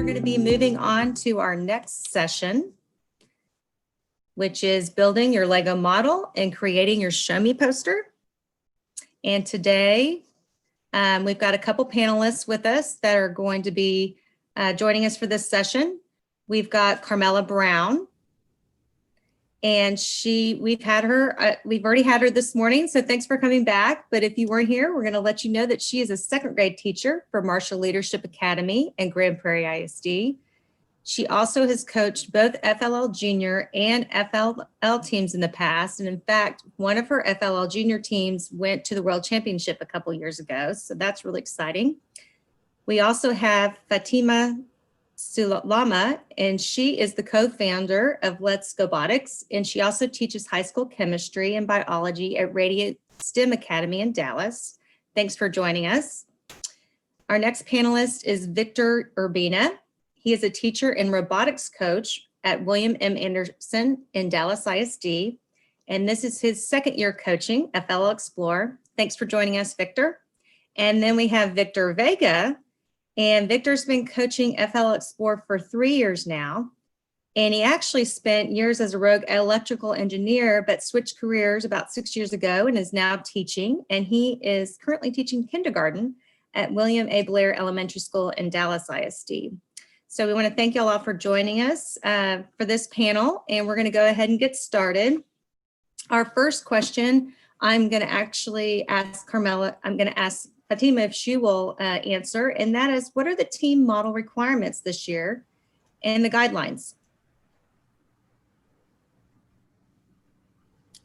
going to be moving on to our next session, which is building your Lego model and creating your ShowMePoster. And today we've got a couple panelists with us that are going to be joining us for this session. We've got Carmela Brown, and we've already had her this morning, so thanks for coming back. But if you weren't here, we're going to let you know that she is a second grade teacher for Marshall Leadership Academy and Grand Prairie ISD. She also has coached both FLL Jr and FLL teams in the past. And in fact, one of her FLL Jr teams went to the World Championship a couple years ago. So that's really exciting. We also have Fathima Sulaiman, and she is the co-founder of Letsgobotics, and she also teaches high school chemistry and biology at Radiant STEM Academy in Dallas. Thanks for joining us. Our next panelist is Victor Urbina. He is a teacher and robotics coach at William M. Anderson in Dallas ISD, and this is his second year coaching FLL Explore. Thanks for joining us, Victor. And then we have Victor Vega, and Victor's been coaching FLL Explore for 3 years now. And he actually spent years as a rogue electrical engineer, but switched careers about 6 years ago and is now teaching. And he is currently teaching kindergarten at William A. Blair Elementary School in Dallas ISD. So we want to thank you all for joining us for this panel, and we're going to go ahead and get started. Our first question, I'm going to actually ask Carmela, I'm going to ask Fathima if she will answer, and that is, what are the team model requirements this year and the guidelines?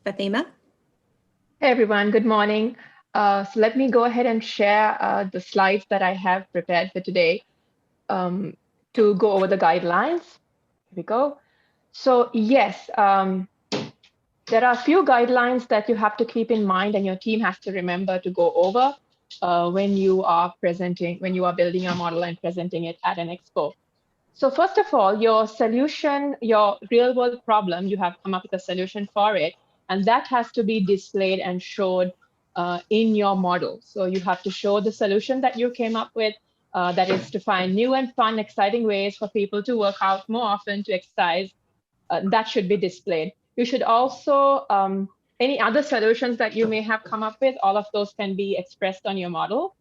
Fathima? Hey everyone, good morning. So let me go ahead and share the slides that I have prepared for today to go over the guidelines. Here we go. So yes, there are a few guidelines that you have to keep in mind and your team has to remember to go over when you are building your model and presenting it at an expo. So first of all, your solution, your real world problem, you have come up with a solution for it, and that has to be displayed and showed in your model. So you have to show the solution that you came up with, that is to find new and fun, exciting ways for people to work out more often, to exercise. That should be displayed. You should also, any other solutions that you may have come up with, all of those can be expressed on your model.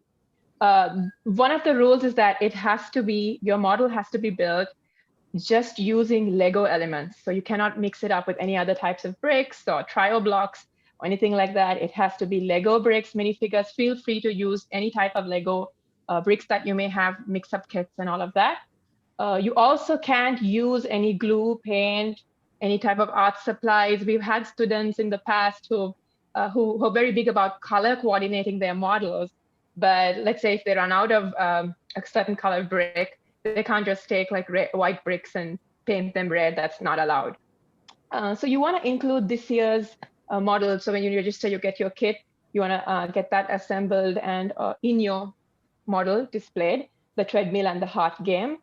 One of the rules is that your model has to be built just using Lego elements. So you cannot mix it up with any other types of bricks or trio blocks or anything like that. It has to be Lego bricks, minifigures. Feel free to use any type of Lego bricks that you may have, mix-up kits and all of that. You also can't use any glue, paint, any type of art supplies. We've had students in the past who are very big about color coordinating their models. But let's say if they run out of a certain color brick, they can't just take like white bricks and paint them red. That's not allowed. So you want to include this year's model. So when you register, you get your kit. You want to get that assembled and in your model displayed, the treadmill and the heart game.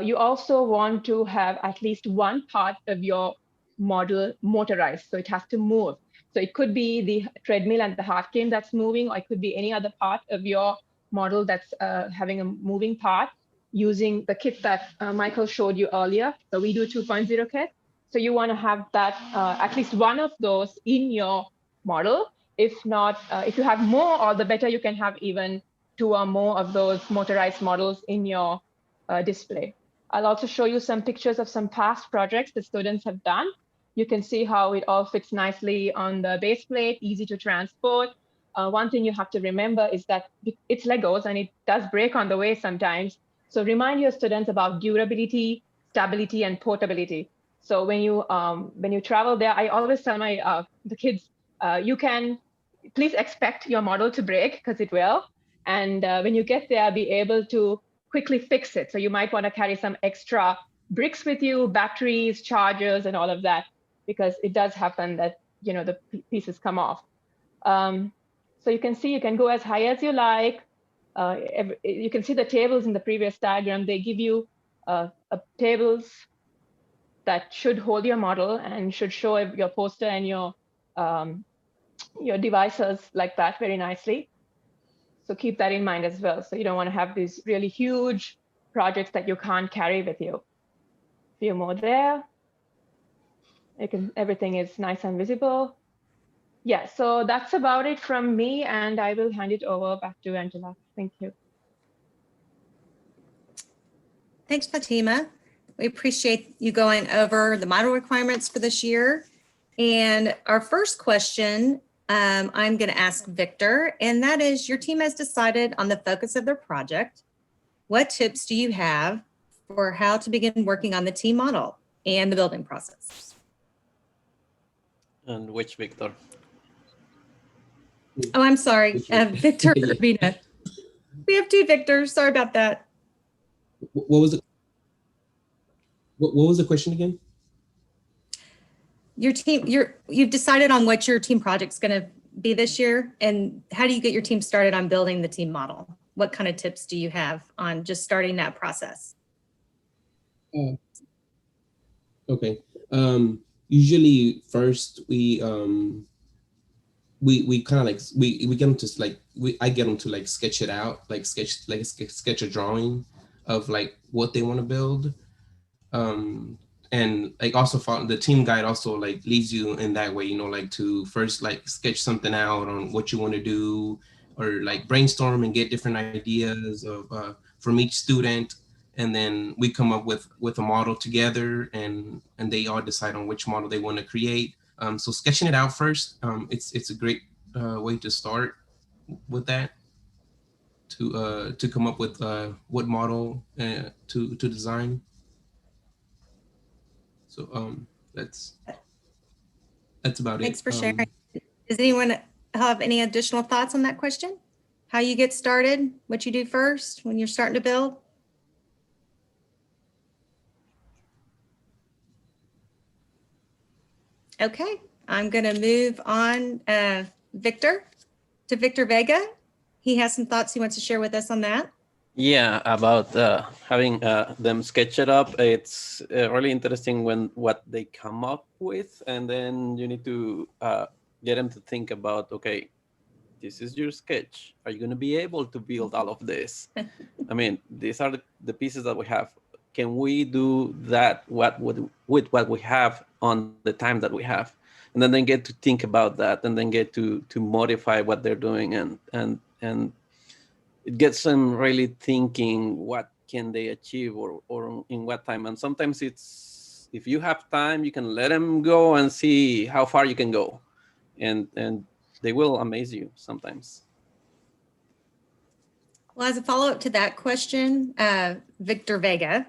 You also want to have at least one part of your model motorized, so it has to move. So it could be the treadmill and the heart game that's moving, or it could be any other part of your model that's having a moving part using the kit that Michael showed you earlier, the We Do 2.0 kit. So you want to have that, at least one of those in your model. If not, if you have more, all the better. You can have even 2 or more of those motorized models in your display. I'll also show you some pictures of some past projects the students have done. You can see how it all fits nicely on the base plate, easy to transport. One thing you have to remember is that it's Legos and it does break on the way sometimes. So remind your students about durability, stability, and portability. So when you travel there, I always tell my the kids, you can please expect your model to break, because it will. And when you get there, be able to quickly fix it. So you might want to carry some extra bricks with you, batteries, chargers, and all of that, because it does happen that the pieces come off. So you can see you can go as high as you like. You can see the tables in the previous diagram. They give you tables that should hold your model and should show your poster and your devices like that very nicely. So keep that in mind as well. So you don't want to have these really huge projects that you can't carry with you. Few more there. Everything is nice and visible. Yeah, so that's about it from me, and I will hand it over back to Angela. Thank you. Thanks, Fatima. We appreciate you going over the model requirements for this year. And our first question, I'm going to ask Victor, and that is, your team has decided on the focus of their project. What tips do you have for how to begin working on the team model and the building process? And which Victor? Oh, I'm sorry, Victor Urbina. We have two Victors. Sorry about that. What was it? What was the question again? Your team, you've decided on what your team project's going to be this year, and how do you get your team started on building the team model? What kind of tips do you have on just starting that process? Okay. Usually first we kind of like we get them to like I get them to like sketch it out, like sketch a drawing of like what they want to build. And like also the team guide also like leads you in that way, you know, like to first like sketch something out on what you want to do, or like brainstorm and get different ideas of from each student, and then we come up with a model together, and they all decide on which model they want to create. So sketching it out first, it's a great way to start with that, to come up with what model to design. So that's about it. Thanks for sharing. Does anyone have any additional thoughts on that question? How you get started, what you do first when you're starting to build? Okay, I'm going to move on, Victor, to Victor Vega. He has some thoughts he wants to share with us on that. Yeah, about having them sketch it up. It's really interesting what they come up with, and then you need to get them to think about, okay, this is your sketch. Are you going to be able to build all of this? I mean, these are the pieces that we have. Can we do that with what we have on the time that we have? And then they get to think about that, and then get to modify what they're doing, and it gets them really thinking what can they achieve or in what time. And sometimes it's, if you have time, you can let them go and see how far you can go, and they will amaze you sometimes. Well, as a follow-up to that question, Victor Vega,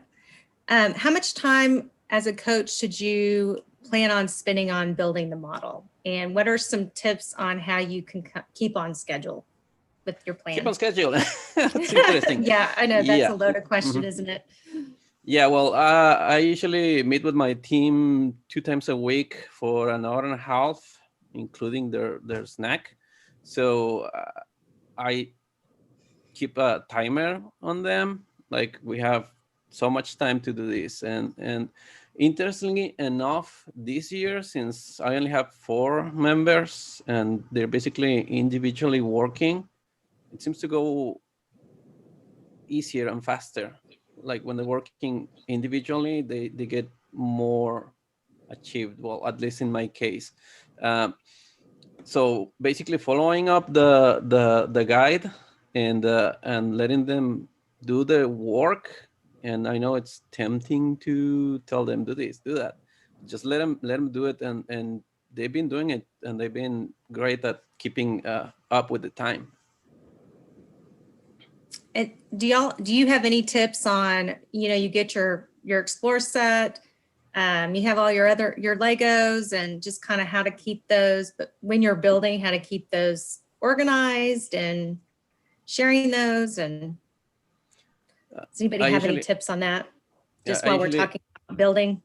how much time as a coach should you plan on spending on building the model? And what are some tips on how you can keep on schedule with your plan? Keep on schedule. That's interesting. Yeah, I know that's a loaded question, isn't it? Yeah, well, I usually meet with my team 2 times a week for an hour and a half, including their snack. So I keep a timer on them. Like, we have so much time to do this. And interestingly enough, this year, since I only have 4 members and they're basically individually working, it seems to go easier and faster. Like when they're working individually, they get more achieved. Well, at least in my case. So basically following up the guide and letting them do the work. And I know it's tempting to tell them, do this, do that. Just let them do it, and they've been doing it, and they've been great at keeping up with the time. And do you have any tips on, you get your Explore set, you have all your Legos, and just kind of how to keep those, but when you're building, how to keep those organized and sharing those, and does anybody have any tips on that? Just while we're talking about building.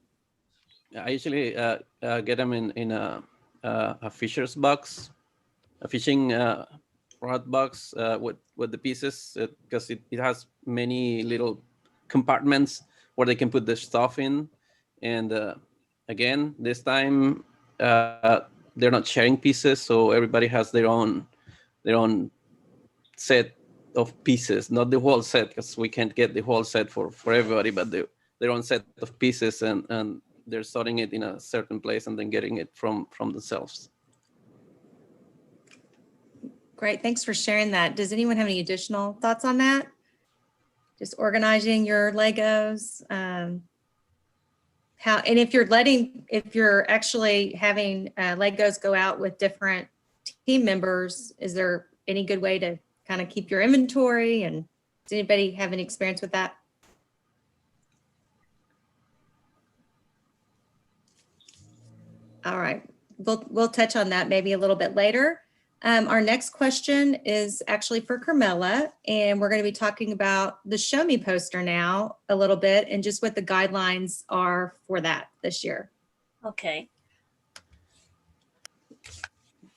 I usually get them in a fisher's box, a fishing rod box with the pieces, because it has many little compartments where they can put their stuff in. And again, this time they're not sharing pieces, so everybody has their own set of pieces, not the whole set, because we can't get the whole set for everybody, but their own set of pieces, and they're sorting it in a certain place and then getting it from themselves. Great, thanks for sharing that. Does anyone have any additional thoughts on that? Just organizing your Legos. How, and if you're actually having Legos go out with different team members, is there any good way to kind of keep your inventory? And does anybody have any experience with that? All right, we'll touch on that maybe a little bit later. Our next question is actually for Carmela, and we're going to be talking about the Show Me poster now a little bit and just what the guidelines are for that this year. Okay.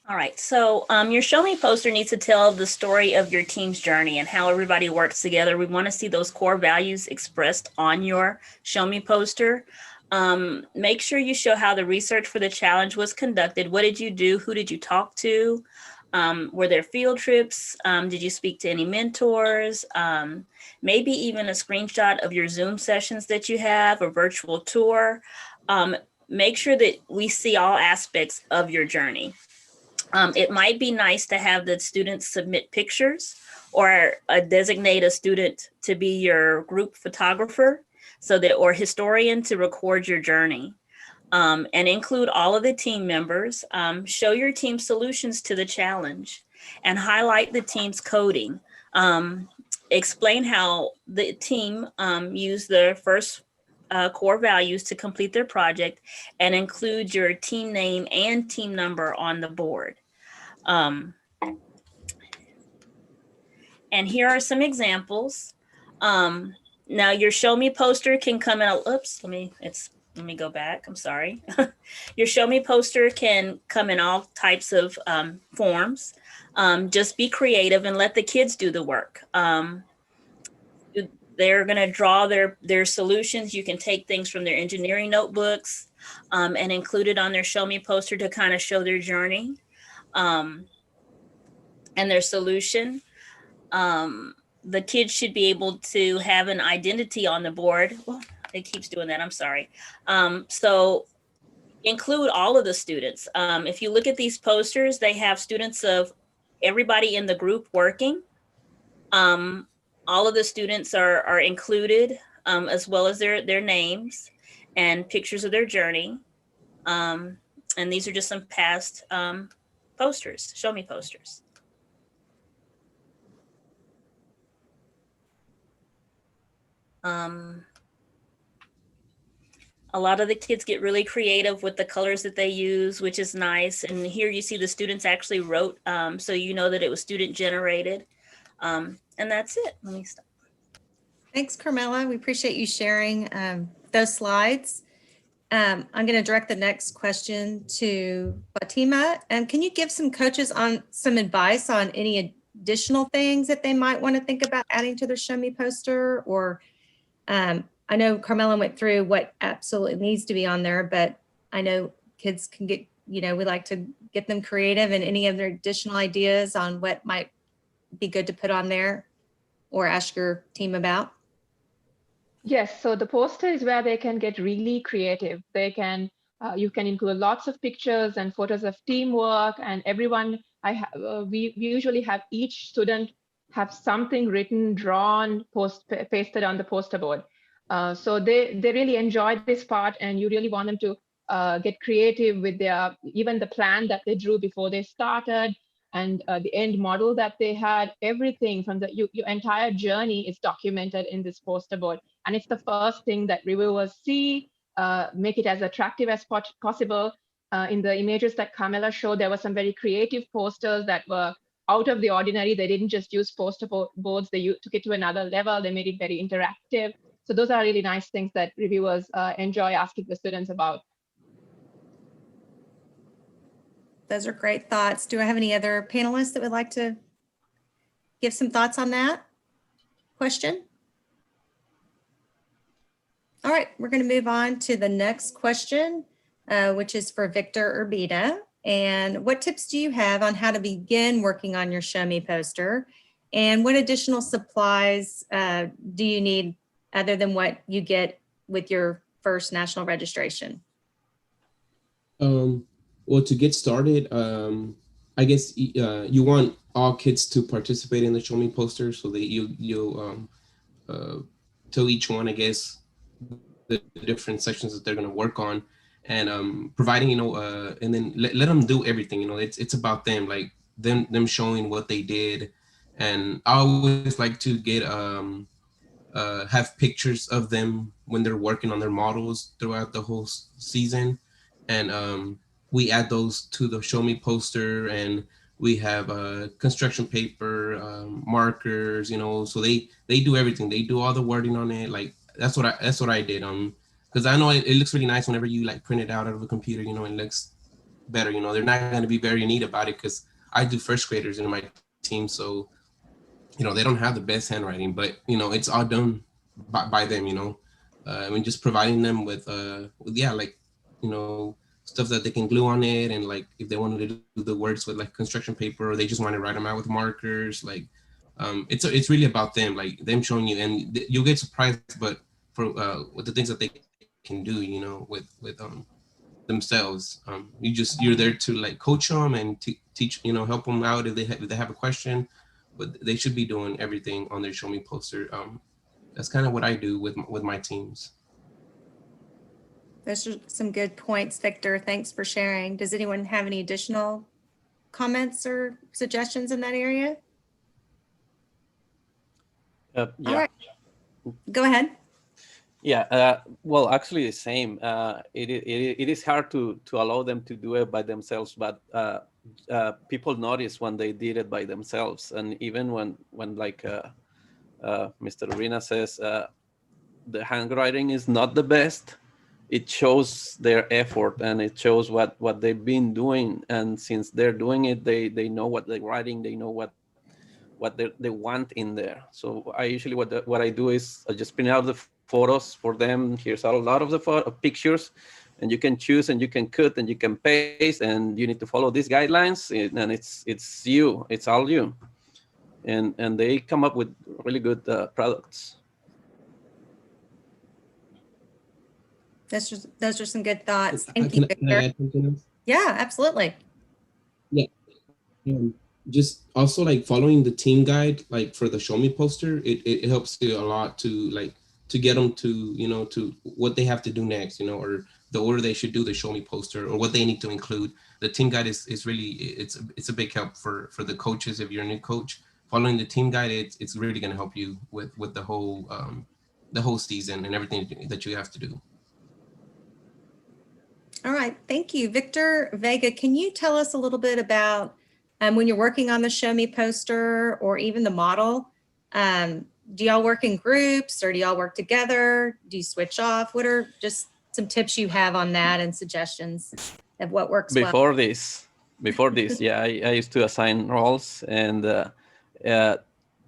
All right, so your Show Me poster needs to tell the story of your team's journey and how everybody works together. We want to see those core values expressed on your Show Me poster. Make sure you show how the research for the challenge was conducted. What did you do? Who did you talk to? Were there field trips? Did you speak to any mentors? Maybe even a screenshot of your Zoom sessions that you have, a virtual tour. Make sure that we see all aspects of your journey. It might be nice to have the students submit pictures or designate a student to be your group photographer or historian to record your journey. And include all of the team members. Show your team solutions to the challenge and highlight the team's coding. Explain how the team used their first core values to complete their project, and include your team name and team number on the board. And here are some examples. Now your Show Me poster can come in, let me go back, I'm sorry. Your Show Me poster can come in all types of forms. Just be creative and let the kids do the work. They're gonna draw their solutions. You can take things from their engineering notebooks and include it on their Show Me poster to kind of show their journey and their solution. The kids should be able to have an identity on the board. Well, it keeps doing that, I'm sorry. So include all of the students. If you look at these posters, they have students of everybody in the group working. All of the students are included, as well as their names and pictures of their journey. And these are just some past posters, Show Me posters. A lot of the kids get really creative with the colors that they use, which is nice. And here you see the students actually wrote, so you know that it was student generated. And that's it. Let me stop. Thanks, Carmela. We appreciate you sharing those slides. I'm going to direct the next question to Fathima. Can you give some coaches on some advice on any additional things that they might want to think about adding to their Show Me poster? Or I know Carmela went through what absolutely needs to be on there, but I know kids can get, we like to get them creative, and any other additional ideas on what might be good to put on there or ask your team about? Yes, so the poster is where they can get really creative. They can, you can include lots of pictures and photos of teamwork, and everyone. We usually have each student have something written, drawn, pasted on the poster board. So they really enjoyed this part, and you really want them to get creative with even the plan that they drew before they started, and the end model that they had. Everything from your entire journey is documented in this poster board. And it's the first thing that reviewers see. Make it as attractive as possible. In the images that Carmela showed, there were some very creative posters that were out of the ordinary. They didn't just use poster boards, they took it to another level. They made it very interactive. So those are really nice things that reviewers enjoy asking the students about. Those are great thoughts. Do I have any other panelists that would like to give some thoughts on that question? All right, we're going to move on to the next question, which is for Victor Urbina. And what tips do you have on how to begin working on your Show Me poster? And what additional supplies do you need other than what you get with your first national registration? Well, to get started, I guess you want all kids to participate in the Show Me poster, so that you'll tell each one, I guess, the different sections that they're going to work on, and providing, and then let them do everything. It's about them, like them showing what they did. And I always like to get have pictures of them when they're working on their models throughout the whole season, and we add those to the Show Me poster, and we have construction paper, markers, so they do everything. They do all the wording on it. Like that's what I did. Because I know it looks really nice whenever you like print it out of a computer. It looks better. They're not going to be very neat about it, because I do first graders in my team, so they don't have the best handwriting, but it's all done by them. I mean, just providing them with like stuff that they can glue on it, and like if they wanted to do the words with like construction paper, or they just want to write them out with markers, like it's really about them, like them showing you, and you'll get surprised, but for with the things that they can do, with themselves. You're there to like coach them and teach, help them out if they have a question, but they should be doing everything on their Show Me poster. That's kind of what I do with my teams. Those are some good points, Victor. Thanks for sharing. Does anyone have any additional comments or suggestions in that area? Yeah. All right. Go ahead. Yeah, well, actually the same. It is hard to allow them to do it by themselves, but people notice when they did it by themselves. And even when like Mr. Urbina says, the handwriting is not the best, it shows their effort, and it shows what they've been doing. And since they're doing it, they know what they're writing, they know what they want in there. So I usually, what I do is I just print out the photos for them. Here's a lot of the pictures, and you can choose, and you can cut, and you can paste, and you need to follow these guidelines, and it's all you. And they come up with really good products. Those are some good thoughts. Thank Can you, I add something else? Yeah, absolutely. Yeah. Just also like following the team guide, like for the Show Me poster, it helps you a lot to like to get them to to what they have to do next, or the order they should do the Show Me poster, or what they need to include. The team guide is really it's a big help for the coaches. If you're a new coach, following the team guide, it's really going to help you with the whole season and everything that you have to do. All right, thank you. Victor, Vega, can you tell us a little bit about when you're working on the Show Me poster or even the model, do y'all work in groups, or do y'all work together? Do you switch off? What are just some tips you have on that and suggestions of what works well? Before this, yeah, I used to assign roles, and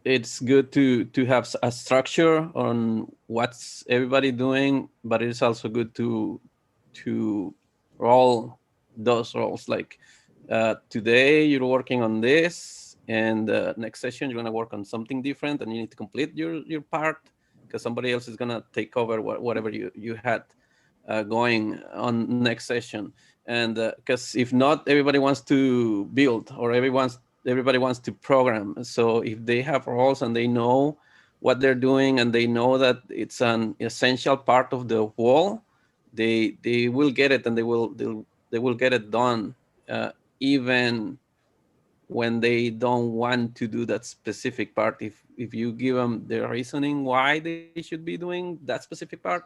it's good to have a structure on what's everybody doing, but it's also good to roll those roles. Like today you're working on this, and next session you're going to work on something different, and you need to complete your part, because somebody else is going to take over whatever you had going on next session. And because if not, everybody wants to build, or everybody wants to program. So if they have roles and they know what they're doing, and they know that it's an essential part of the wall, they will get it, and they will get it done, even when they don't want to do that specific part. If you give them the reasoning why they should be doing that specific part,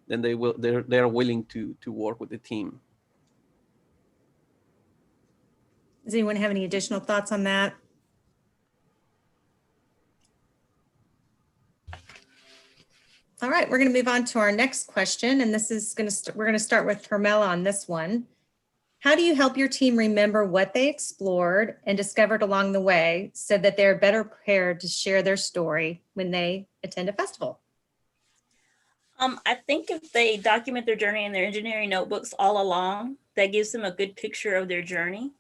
then they're willing to work with the team. Does anyone have any additional thoughts on that? All right, we're going to move on to our next question, and this is we're going to start with Carmela on this one. How do you help your team remember what they explored and discovered along the way, so that they're better prepared to share their story when they attend a festival? I think if they document their journey in their engineering notebooks all along, that gives them a good picture of their journey.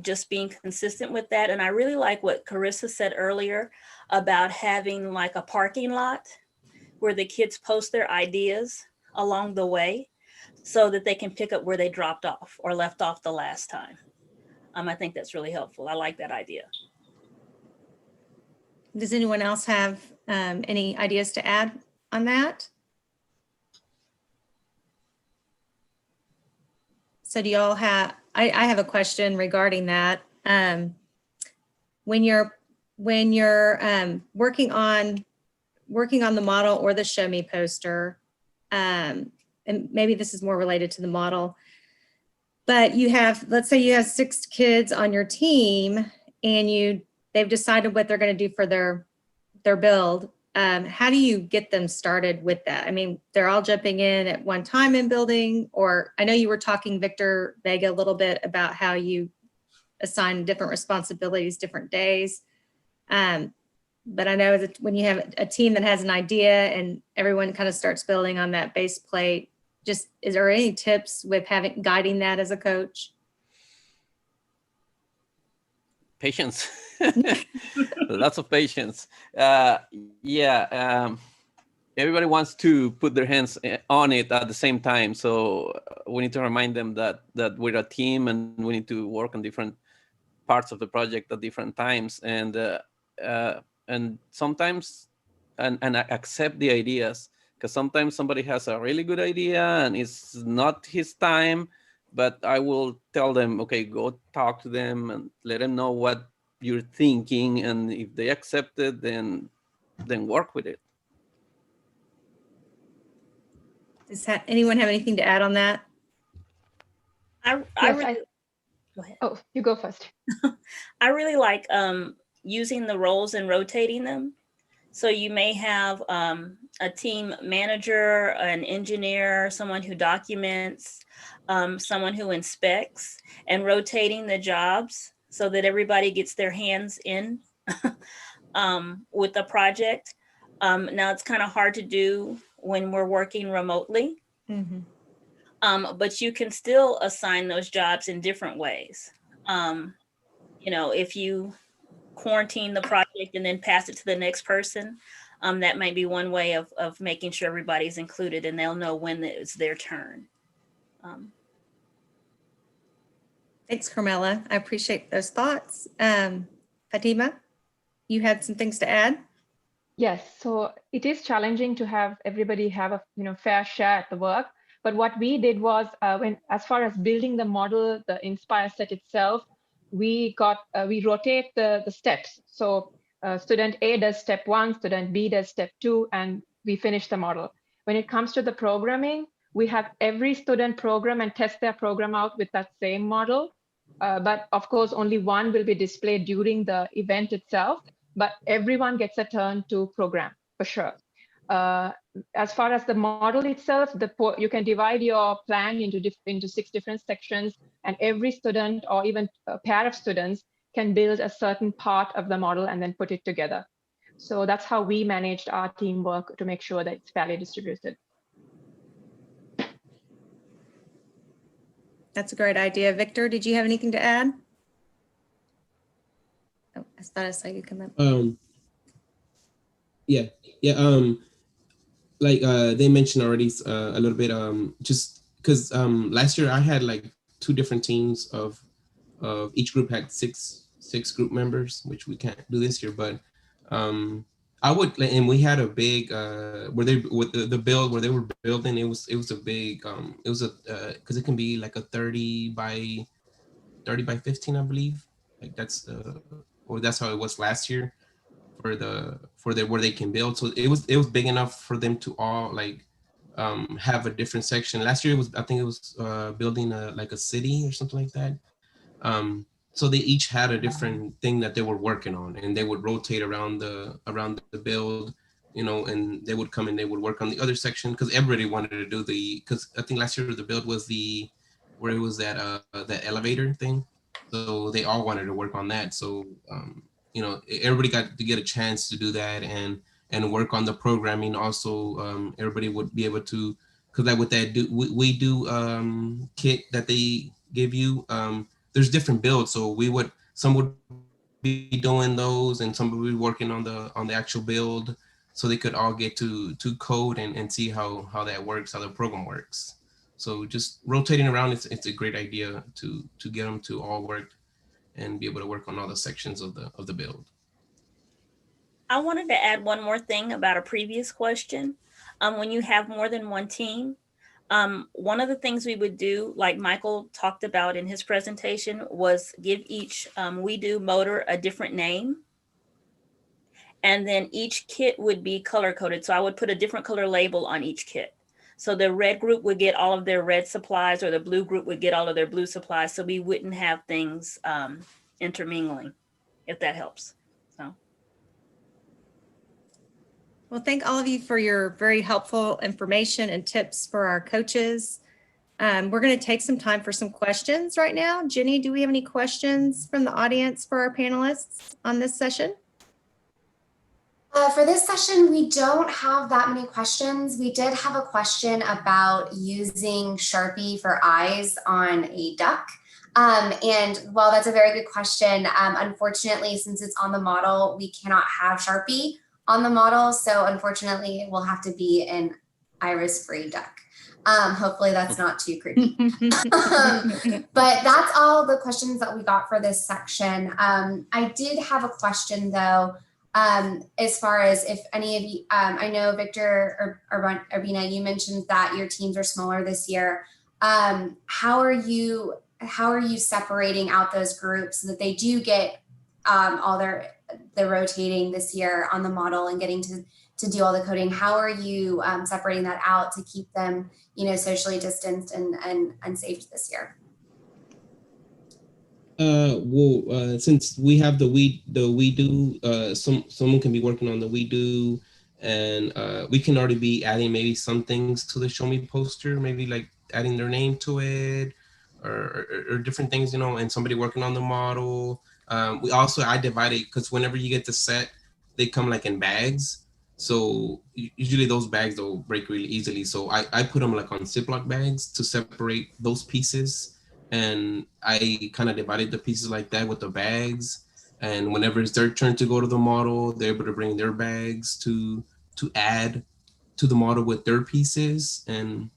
just being consistent with that. And I really like what Carissa said earlier about having like a parking lot where the kids post their ideas along the way so that they can pick up where they dropped off or left off the last time. I think that's really helpful. I like that idea. Does anyone else have any ideas to add on that? So do y'all have, I have a question regarding that. When you're working on the model or the Show Me poster, and maybe this is more related to the model, but you have, let's say you have 6 kids on your team and they've decided what they're going to do for their build. How do you get them started with that? I mean, they're all jumping in at one time in building, or I know you were talking, Victor Vega, a little bit about how you assign different responsibilities, different days. But I know that when you have a team that has an idea and everyone kind of starts building on that base plate, just, is there any tips with guiding that as a coach? Patience. Lots of patience. Everybody wants to put their hands on it at the same time. So we need to remind them that we're a team and we need to work on different parts of the project at different times. And sometimes, and accept the ideas, because sometimes somebody has a really good idea and it's not his time, but I will tell them, okay, go talk to them and let them know what you're thinking. And if they accept it, then work with it. Does anyone have anything to add on that? Go ahead. Oh, you go first. I really like using the roles and rotating them. So you may have a team manager, an engineer, someone who documents, someone who inspects, and rotating the jobs so that everybody gets their hands in with the project. Now it's kind of hard to do when we're working remotely, but you can still assign those jobs in different ways. If you quarantine the project and then pass it to the next person, that might be one way of making sure everybody's included and they'll know when it's their turn. Thanks, Carmela. I appreciate those thoughts. Fathima, you had some things to add? Yes, so it is challenging to have everybody have a fair share at the work. But what we did was, as far as building the model, the Inspire set itself, we rotate the steps. So student A does step 1, student B does step 2, and we finish the model. When it comes to the programming, we have every student program and test their program out with that same model. But of course, only one will be displayed during the event itself, but everyone gets a turn to program for sure. As far as the model itself, you can divide your plan into 6 different sections, and every student or even a pair of students can build a certain part of the model and then put it together. So that's how we managed our teamwork to make sure that it's fairly distributed. That's a great idea. Victor, did you have anything to add? Oh, I thought I saw you come up. Like they mentioned already a little bit, just because last year I had like 2 different teams of each group had six group members, which we can't do this year, but I would, and we had a big the build where they were building, it was a big because it can be like a 30 by 15, I believe, like that's how it was last year for where they can build. So it was big enough for them to all like have a different section. Last year I think it was building like a city or something like that. So they each had a different thing that they were working on, and they would rotate around the build, and they would come and they would work on the other section, because everybody wanted to do because I think last year the build was where it was that elevator thing. So they all wanted to work on that. So everybody got to get a chance to do that and work on the programming. Also, everybody would be able to, because like with that we do kit that they give you. there's different builds. So some would be doing those, and some would be working on the actual build, so they could all get to code and see how that works, how the program works. So just rotating around, it's a great idea to get them to all work and be able to work on all the sections of the build. I wanted to add one more thing about a previous question. When you have more than one team, one of the things we would do, like Michael talked about in his presentation, was give each We Do motor a different name. And then each kit would be color coded. So I would put a different color label on each kit. So the red group would get all of their red supplies, or the blue group would get all of their blue supplies. So we wouldn't have things intermingling, if that helps. So. Well, thank all of you for your very helpful information and tips for our coaches. We're going to take some time for some questions right now. Jenny, do we have any questions from the audience for our panelists on this session? For this session, we don't have that many questions. We did have a question about using Sharpie for eyes on a duck. And while that's a very good question, unfortunately, since it's on the model, we cannot have Sharpie on the model. So unfortunately, it will have to be an iris-free duck. Hopefully that's not too creepy. But that's all the questions that we got for this section. I did have a question though, as far as if any of you, I know Victor or Urbina, you mentioned that your teams are smaller this year. How are you separating out those groups so that they do get all the rotating this year on the model and getting to do all the coding? How are you separating that out to keep them, socially distanced and safe this year? Since we have the We Do, someone can be working on the We Do, and we can already be adding maybe some things to the ShowMePoster, maybe like adding their name to it, or different things, and somebody working on the model. I divided, because whenever you get the set, they come like in bags. So usually those bags will break really easily. So I put them like on Ziploc bags to separate those pieces. And I kind of divided the pieces like that with the bags. And whenever it's their turn to go to the model, they're able to bring their bags to add to the model with their pieces. And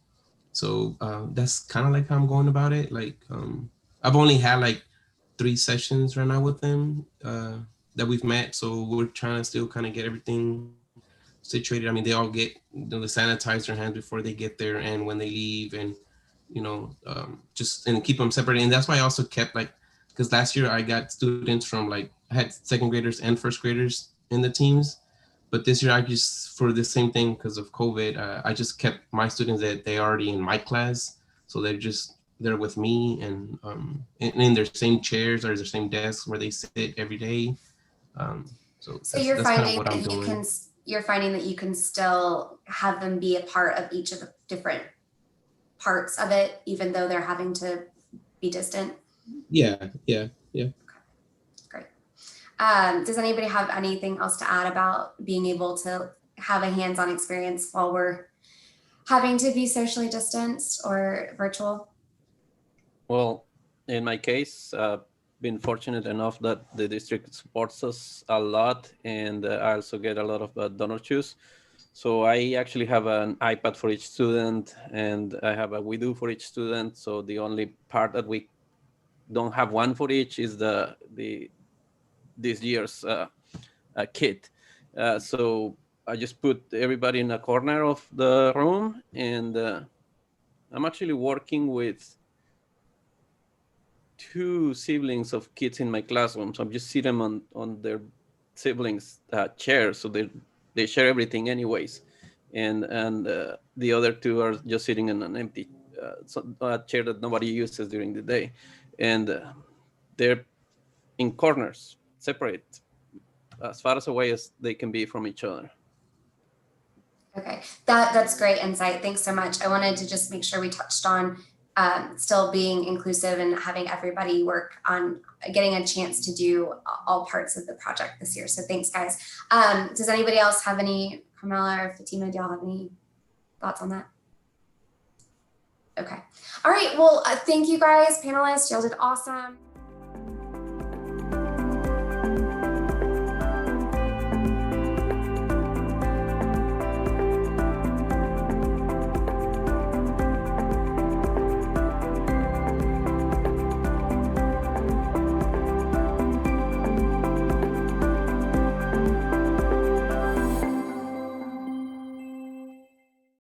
so that's kind of like how I'm going about it. Like I've only had like 3 sessions right now with them that we've met. So we're trying to still kind of get everything situated. I mean, they all get the sanitize their hands before they get there and when they leave, and just and keep them separated. And that's why I also kept because last year I got students from I had 2nd graders and 1st graders in the teams, but this year I just, for the same thing because of COVID, I just kept my students that they already in my class, so they're with me and in their same chairs or their same desks where they sit every day. So you're that's finding what I'm doing. You're finding that you can still have them be a part of each of the different parts of it, even though they're having to be distant? Yeah. Okay. Great. Does anybody have anything else to add about being able to have a hands-on experience while we're having to be socially distanced or virtual? Well, in my case, been fortunate enough that the district supports us a lot, and I also get a lot of donor choose. So I actually have an iPad for each student, and I have a We Do for each student. So the only part that we don't have one for each is this year's kit. So I just put everybody in a corner of the room, and I'm actually working with 2 siblings of kids in my classroom. So I'm just sitting them on their siblings' chairs, so they share everything anyways. And the other 2 are just sitting in an empty chair that nobody uses during the day. And they're in corners, separate, as far as away as they can be from each other. Okay, that's great insight. Thanks so much. I wanted to just make sure we touched on still being inclusive and having everybody work on getting a chance to do all parts of the project this year. So thanks, guys. Does anybody else have any, Carmela or Fathima, do y'all have any thoughts on that? Okay. All right. Well, thank you guys, panelists. Y'all did awesome.